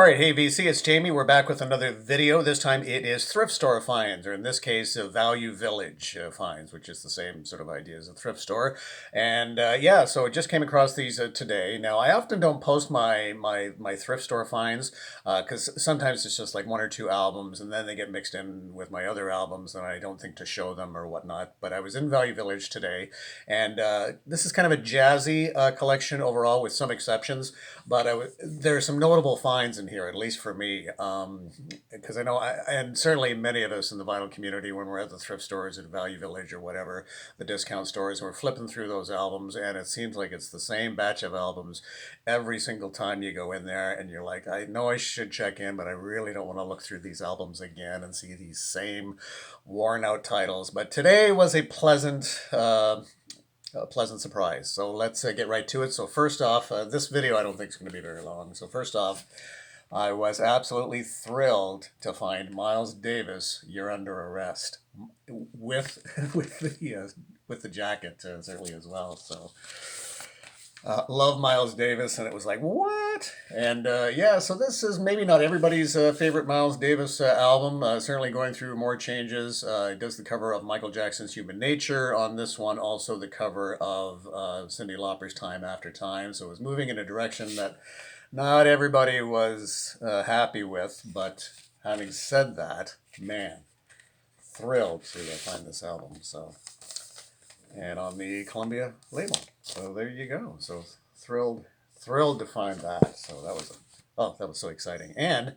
All right, hey VC, it's Jamie. We're back with another video. This time it is thrift store finds, or in this case, Value Village finds, which is the same sort of idea as a thrift store. And yeah, so I just came across these today. Now, I often don't post my thrift store finds because sometimes it's just like one or two albums, and then they get mixed in with my other albums, and I don't think to show them or whatnot. But I was in Value Village today, and this is kind of a jazzy collection overall, with some exceptions. But there are some notable finds in here, at least for me, because I know, and certainly many of us in the vinyl community, when we're at the thrift stores at Value Village or whatever, the discount stores, we're flipping through those albums, and it seems like it's the same batch of albums every single time you go in there, and you're like, I know I should check in, but I really don't want to look through these albums again and see these same worn out titles. But today was a pleasant surprise. So let's get right to it. So first off, this video I don't think is going to be very long. So first off, I was absolutely thrilled to find Miles Davis, "You're Under Arrest," with with the jacket certainly as well. So love Miles Davis, and it was like, what? And yeah, so this is maybe not everybody's favorite Miles Davis album. Certainly going through more changes. It does the cover of Michael Jackson's "Human Nature" on this one, also the cover of Cyndi Lauper's "Time After Time." So it was moving in a direction that not everybody was happy with. But having said that, man, thrilled to find this album. So, and on the Columbia label. So there you go. So thrilled to find that. So that was so exciting. And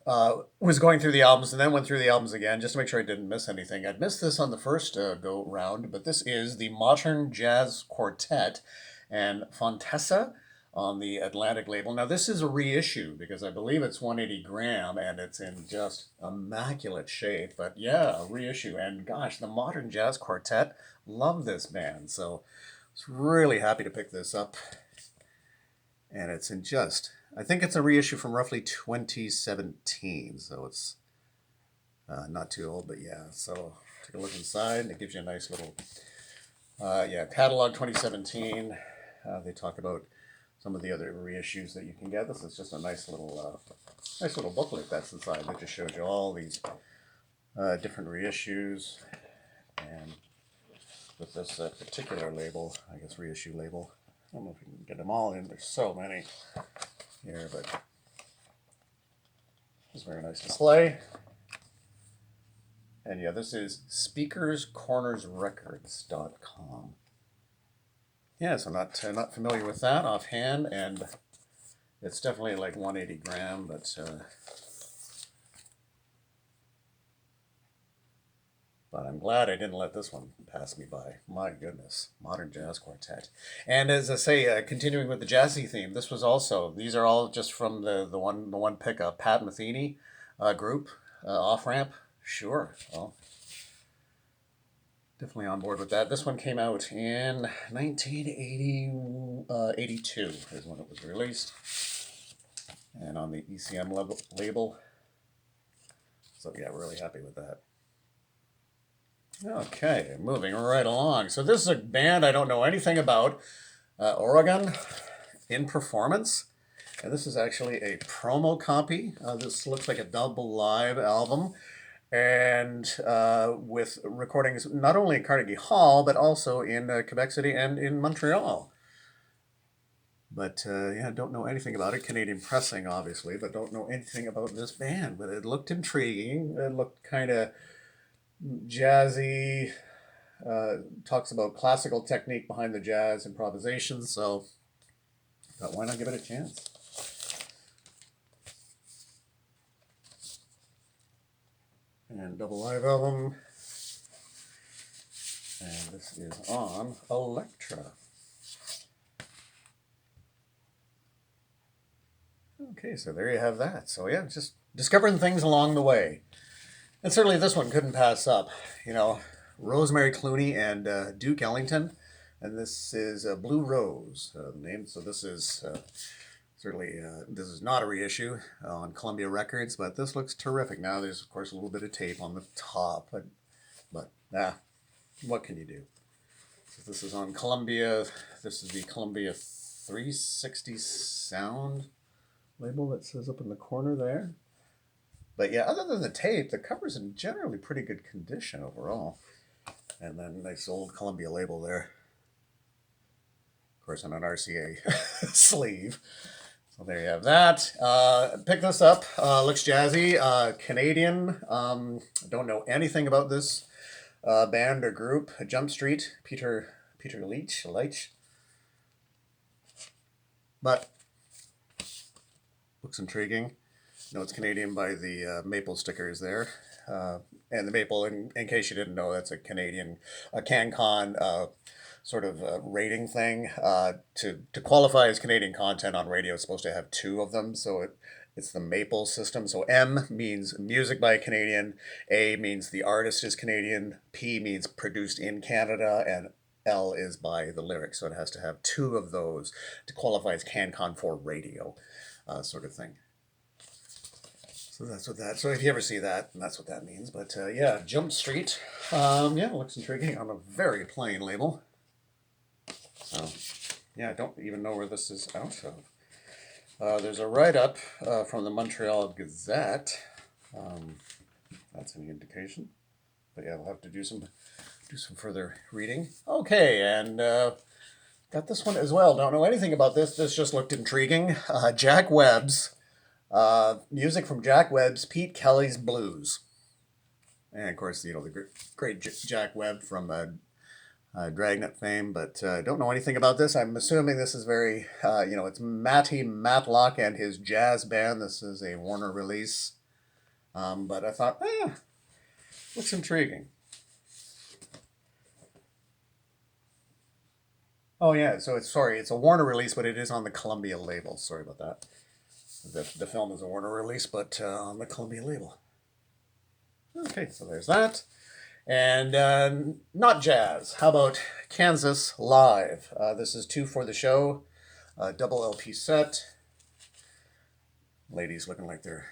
was going through the albums and then went through the albums again just to make sure I didn't miss anything. I'd missed this on the first go round, but this is the Modern Jazz Quartet and Fontessa on the Atlantic label. Now this is a reissue because I believe it's 180 gram and it's in just immaculate shape. But yeah, a reissue. And gosh, the Modern Jazz Quartet, love this band. So I was really happy to pick this up. And it's in just, I think it's a reissue from roughly 2017. So it's not too old, but yeah. So take a look inside and it gives you a nice little, yeah, catalog 2017. They talk about some of the other reissues that you can get. This is just a nice little booklet that's inside that just shows you all these different reissues. And with this particular label, I guess reissue label, I don't know if you can get them all in. There's so many here, but it's a very nice display. And yeah, this is speakerscornersrecords.com. Yeah, so not familiar with that offhand, and it's definitely like 180 gram, but I'm glad I didn't let this one pass me by. My goodness, Modern Jazz Quartet. And as I say, continuing with the jazzy theme, these are all just from the one pickup, Pat Metheny group, Off Ramp. Sure, well, definitely on board with that. This one came out in 1982 is when it was released, and on the ECM label. So yeah, really happy with that. Okay, moving right along. So this is a band I don't know anything about, Oregon in Performance. And this is actually a promo copy. This looks like a double live album. And with recordings not only in Carnegie Hall, but also in Quebec City and in Montreal. But yeah, don't know anything about it. Canadian pressing, obviously, but don't know anything about this band. But it looked intriguing. It looked kind of jazzy, talks about classical technique behind the jazz improvisation, so thought, why not give it a chance? And double live album, and this is on Elektra. Okay, so there you have that. So yeah, just discovering things along the way. And certainly this one couldn't pass up. You know, Rosemary Clooney and Duke Ellington. And this is Blue Rose, the name. So this is certainly, this is not a reissue on Columbia Records, but this looks terrific. Now there's, of course, a little bit of tape on the top, but what can you do? So this is on Columbia. This is the Columbia 360 Sound label that says up in the corner there. But yeah, other than the tape, the cover's in generally pretty good condition overall. And then nice old Columbia label there. Of course, on an RCA sleeve. So there you have that. Pick this up. Looks jazzy. Canadian. Don't know anything about this band or group. Jump Street. Peter Leach. But looks intriguing. No, it's Canadian by the maple stickers there. And the maple, in case you didn't know, that's a Canadian, a CanCon sort of rating thing. To qualify as Canadian content on radio, it's supposed to have two of them. So it's the maple system. So M means music by a Canadian, A means the artist is Canadian, P means produced in Canada, and L is by the lyrics. So it has to have two of those to qualify as CanCon for radio, sort of thing. So that's what that. So if you ever see that, that's what that means. But yeah, Jump Street. Yeah, looks intriguing on a very plain label. So yeah, I don't even know where this is out of. There's a write-up from the Montreal Gazette. That's any indication. But yeah, we'll have to do some further reading. Okay, and got this one as well. Don't know anything about this. This just looked intriguing. Jack Webb's. Music from Jack Webb's Pete Kelly's Blues. And of course, you know, the great Jack Webb from Dragnet fame, but don't know anything about this. I'm assuming this is very, you know, it's Matty Matlock and his jazz band. This is a Warner release. But I thought, looks intriguing. Oh yeah, so it's a Warner release, but it is on the Columbia label. Sorry about that. The film is a Warner release, but on the Columbia label. Okay, so there's that. And not jazz. How about Kansas Live? This is 2 for the show. Double LP set. Ladies looking like they're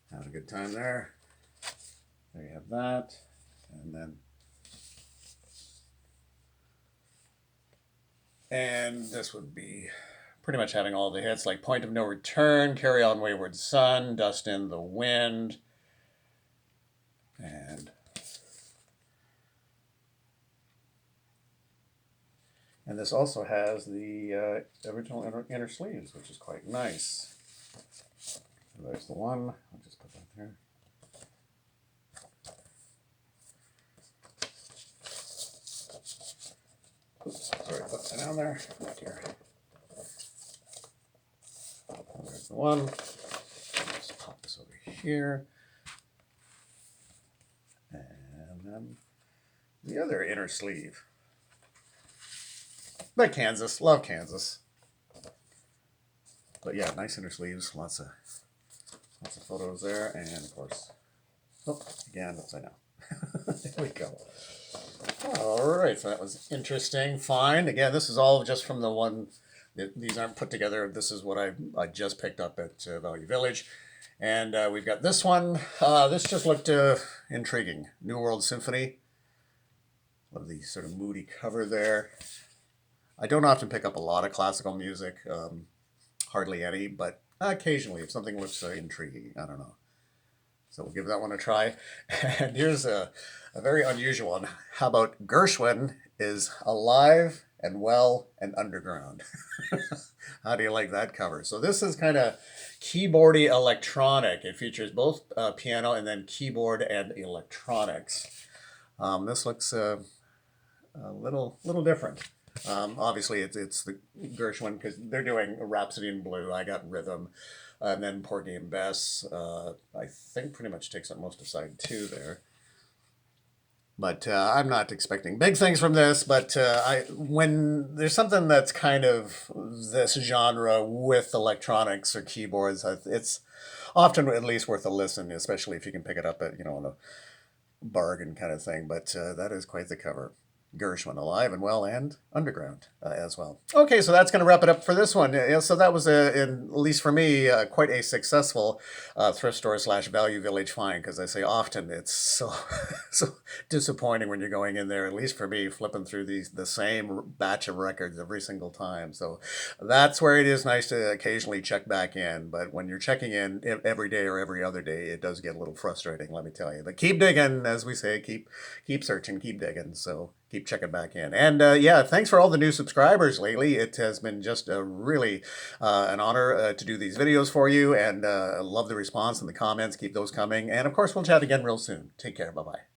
having a good time there. There you have that. And then... And this would be pretty much having all the hits like Point of No Return, Carry On Wayward Son, Dust in the Wind, and this also has the original inner sleeves, which is quite nice. So there's the one. I'll just put that there. Oops, sorry, put that down there. Right here. There's the one. Just pop this over here. And then the other inner sleeve. But Kansas, love Kansas. But yeah, nice inner sleeves, lots of photos there, and of course, oh, again, upside down. There we go. All right, so that was interesting. Fine. Again, this is all just from the one. These aren't put together. This is what I just picked up at Value Village. And we've got this one. This just looked intriguing. New World Symphony. Love the sort of moody cover there. I don't often pick up a lot of classical music, hardly any, but occasionally if something looks intriguing, I don't know. So we'll give that one a try. And here's a very unusual one. How about Gershwin is alive and well and underground? How do you like that cover? So this is kind of keyboardy electronic. It features both piano and then keyboard and electronics. This looks a little different. Obviously, it's the Gershwin because they're doing a Rhapsody in Blue. I got Rhythm, and then Porgy and Bess. I think pretty much takes up most of side 2 there. But I'm not expecting big things from this. But when there's something that's kind of this genre with electronics or keyboards, it's often at least worth a listen, especially if you can pick it up at on a bargain kind of thing. But that is quite the cover. Gershwin, alive and well, and underground as well. Okay, so that's going to wrap it up for this one. Yeah, so that was, at least for me, quite a successful thrift store slash value village find, because I say often it's so so disappointing when you're going in there, at least for me, flipping through the same batch of records every single time. So that's where it is nice to occasionally check back in. But when you're checking in every day or every other day, it does get a little frustrating, let me tell you. But keep digging, as we say, keep searching, keep digging. So keep checking back in. And yeah, thanks for all the new subscribers lately. It has been just a really an honor to do these videos for you, and love the response and the comments. Keep those coming. And of course, we'll chat again real soon. Take care. Bye bye.